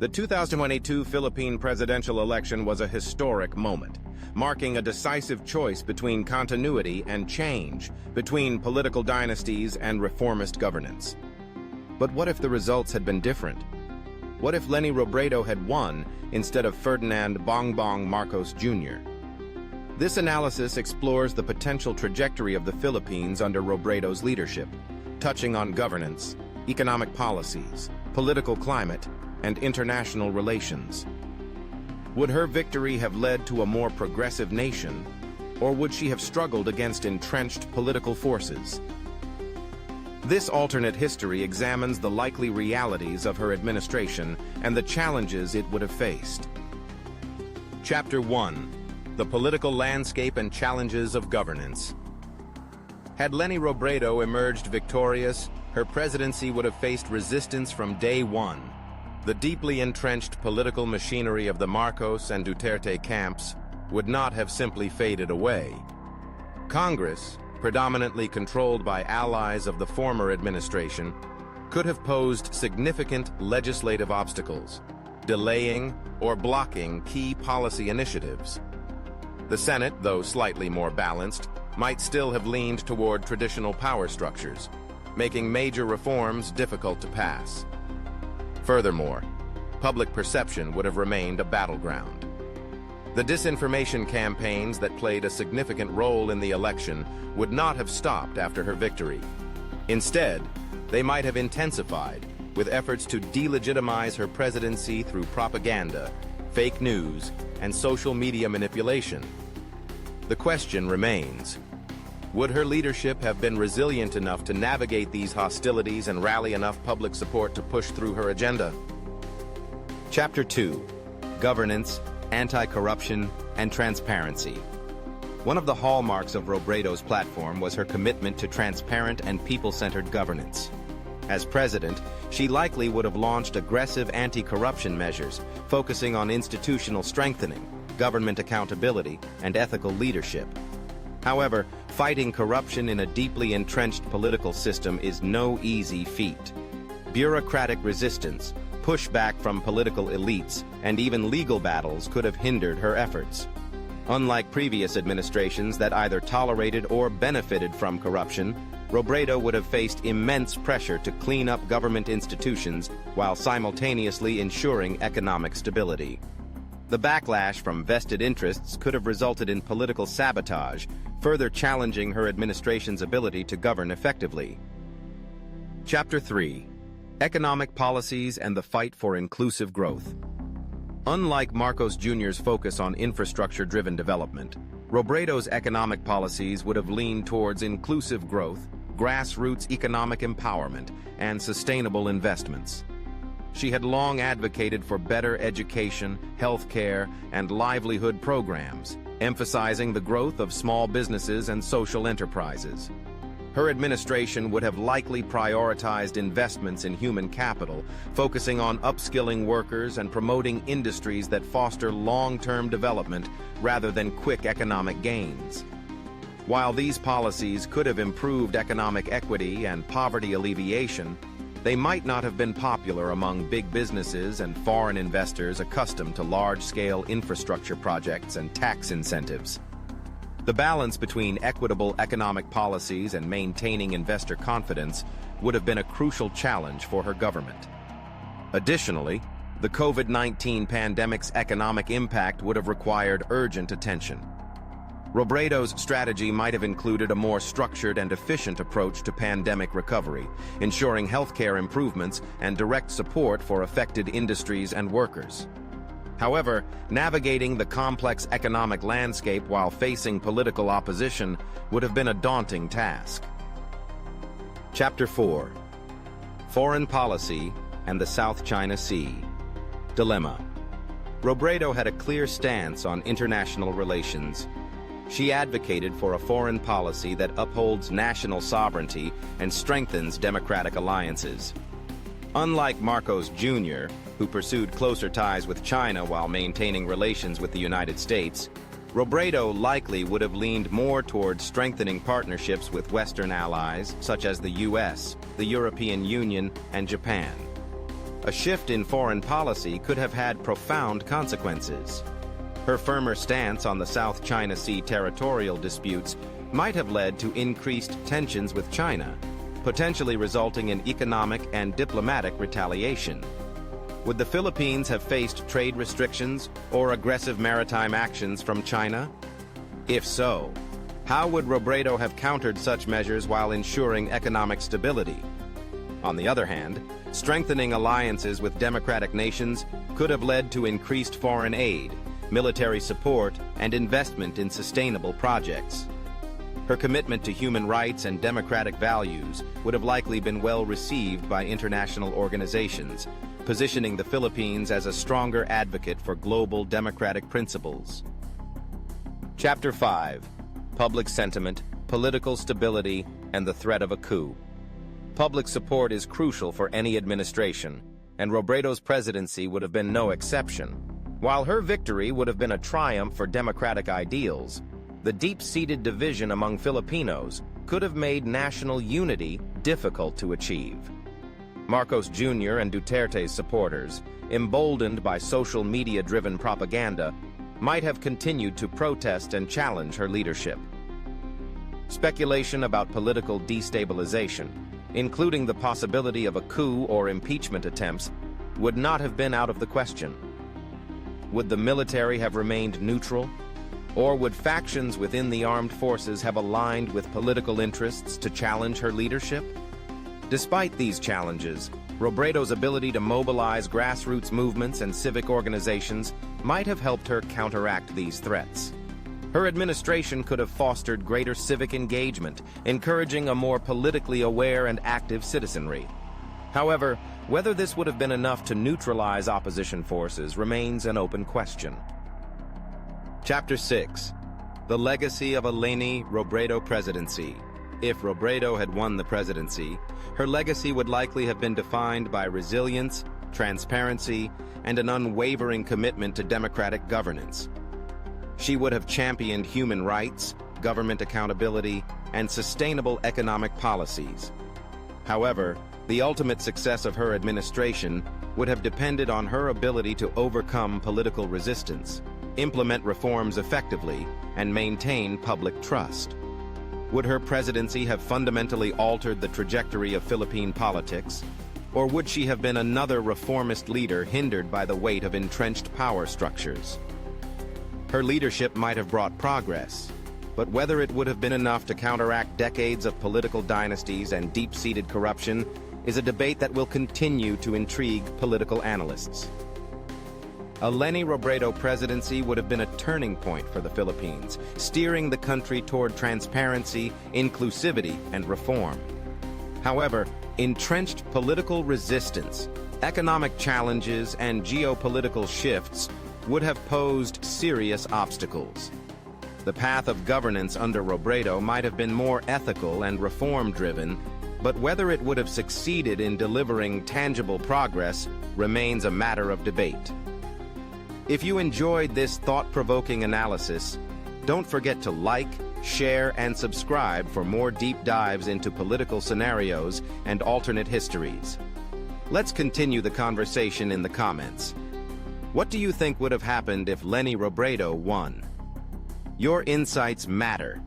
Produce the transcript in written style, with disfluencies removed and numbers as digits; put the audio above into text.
The 2022 Philippine presidential election was a historic moment, marking a decisive choice between continuity and change, between political dynasties and reformist governance. But what if the results had been different? What if Leni Robredo had won instead of Ferdinand Bongbong Marcos Jr.? This analysis explores the potential trajectory of the Philippines under Robredo's leadership, touching on governance, economic policies, political climate, and international relations. Would her victory have led to a more progressive nation, or would she have struggled against entrenched political forces? This alternate history examines the likely realities of her administration and the challenges it would have faced. Chapter 1. The Political Landscape and Challenges of Governance. Had Leni Robredo emerged victorious, her presidency would have faced resistance from day one. The deeply entrenched political machinery of the Marcos and Duterte camps would not have simply faded away. Congress, predominantly controlled by allies of the former administration, could have posed significant legislative obstacles, delaying or blocking key policy initiatives. The Senate, though slightly more balanced, might still have leaned toward traditional power structures, making major reforms difficult to pass. Furthermore, public perception would have remained a battleground. The disinformation campaigns that played a significant role in the election would not have stopped after her victory. Instead, they might have intensified, with efforts to delegitimize her presidency through propaganda, fake news, and social media manipulation. The question remains: would her leadership have been resilient enough to navigate these hostilities and rally enough public support to push through her agenda? Chapter 2. Governance, Anti-Corruption, and Transparency. One of the hallmarks of Robredo's platform was her commitment to transparent and people-centered governance. As president, she likely would have launched aggressive anti-corruption measures, focusing on institutional strengthening, government accountability, and ethical leadership. However, fighting corruption in a deeply entrenched political system is no easy feat. Bureaucratic resistance, pushback from political elites, and even legal battles could have hindered her efforts. Unlike previous administrations that either tolerated or benefited from corruption, Robredo would have faced immense pressure to clean up government institutions while simultaneously ensuring economic stability. The backlash from vested interests could have resulted in political sabotage, further challenging her administration's ability to govern effectively. Chapter 3. Economic Policies and the Fight for Inclusive Growth. Unlike Marcos Jr.'s focus on infrastructure-driven development, Robredo's economic policies would have leaned towards inclusive growth, grassroots economic empowerment, and sustainable investments. She had long advocated for better education, healthcare, and livelihood programs, emphasizing the growth of small businesses and social enterprises. Her administration would have likely prioritized investments in human capital, focusing on upskilling workers and promoting industries that foster long-term development rather than quick economic gains. While these policies could have improved economic equity and poverty alleviation, they might not have been popular among big businesses and foreign investors accustomed to large-scale infrastructure projects and tax incentives. The balance between equitable economic policies and maintaining investor confidence would have been a crucial challenge for her government. Additionally, the COVID-19 pandemic's economic impact would have required urgent attention. Robredo's strategy might have included a more structured and efficient approach to pandemic recovery, ensuring healthcare improvements and direct support for affected industries and workers. However, navigating the complex economic landscape while facing political opposition would have been a daunting task. Chapter 4. Foreign Policy and the South China Sea. Dilemma. Robredo had a clear stance on international relations. She advocated for a foreign policy that upholds national sovereignty and strengthens democratic alliances. Unlike Marcos Jr., who pursued closer ties with China while maintaining relations with the United States, Robredo likely would have leaned more toward strengthening partnerships with Western allies such as the US, the European Union, and Japan. a shift in foreign policy could have had profound consequences. Her firmer stance on the South China Sea territorial disputes might have led to increased tensions with China, potentially resulting in economic and diplomatic retaliation. Would the Philippines have faced trade restrictions or aggressive maritime actions from China? If so, how would Robredo have countered such measures while ensuring economic stability? On the other hand, strengthening alliances with democratic nations could have led to increased foreign aid, military support, and investment in sustainable projects. Her commitment to human rights and democratic values would have likely been well received by international organizations, positioning the Philippines as a stronger advocate for global democratic principles. Chapter 5. Public Sentiment, Political Stability, and the Threat of a Coup. Public support is crucial for any administration, and Robredo's presidency would have been no exception. While her victory would have been a triumph for democratic ideals, the deep-seated division among Filipinos could have made national unity difficult to achieve. Marcos Jr. and Duterte's supporters, emboldened by social media-driven propaganda, might have continued to protest and challenge her leadership. Speculation about political destabilization, including the possibility of a coup or impeachment attempts, would not have been out of the question. Would the military have remained neutral? Or would factions within the armed forces have aligned with political interests to challenge her leadership? Despite these challenges, Robredo's ability to mobilize grassroots movements and civic organizations might have helped her counteract these threats. Her administration could have fostered greater civic engagement, encouraging a more politically aware and active citizenry. However, whether this would have been enough to neutralize opposition forces remains an open question. Chapter 6. The Legacy of a Leni Robredo Presidency. If Robredo had won the presidency, her legacy would likely have been defined by resilience, transparency, and an unwavering commitment to democratic governance. She would have championed human rights, government accountability, and sustainable economic policies. However, the ultimate success of her administration would have depended on her ability to overcome political resistance, implement reforms effectively, and maintain public trust. Would her presidency have fundamentally altered the trajectory of Philippine politics, or would she have been another reformist leader hindered by the weight of entrenched power structures? Her leadership might have brought progress, but whether it would have been enough to counteract decades of political dynasties and deep-seated corruption is a debate that will continue to intrigue political analysts. A Leni Robredo presidency would have been a turning point for the Philippines, steering the country toward transparency, inclusivity, and reform. However, entrenched political resistance, economic challenges, and geopolitical shifts would have posed serious obstacles. The path of governance under Robredo might have been more ethical and reform-driven, but whether it would have succeeded in delivering tangible progress remains a matter of debate. If you enjoyed this thought-provoking analysis, don't forget to like, share, and subscribe for more deep dives into political scenarios and alternate histories. Let's continue the conversation in the comments. What do you think would have happened if Leni Robredo won? Your insights matter,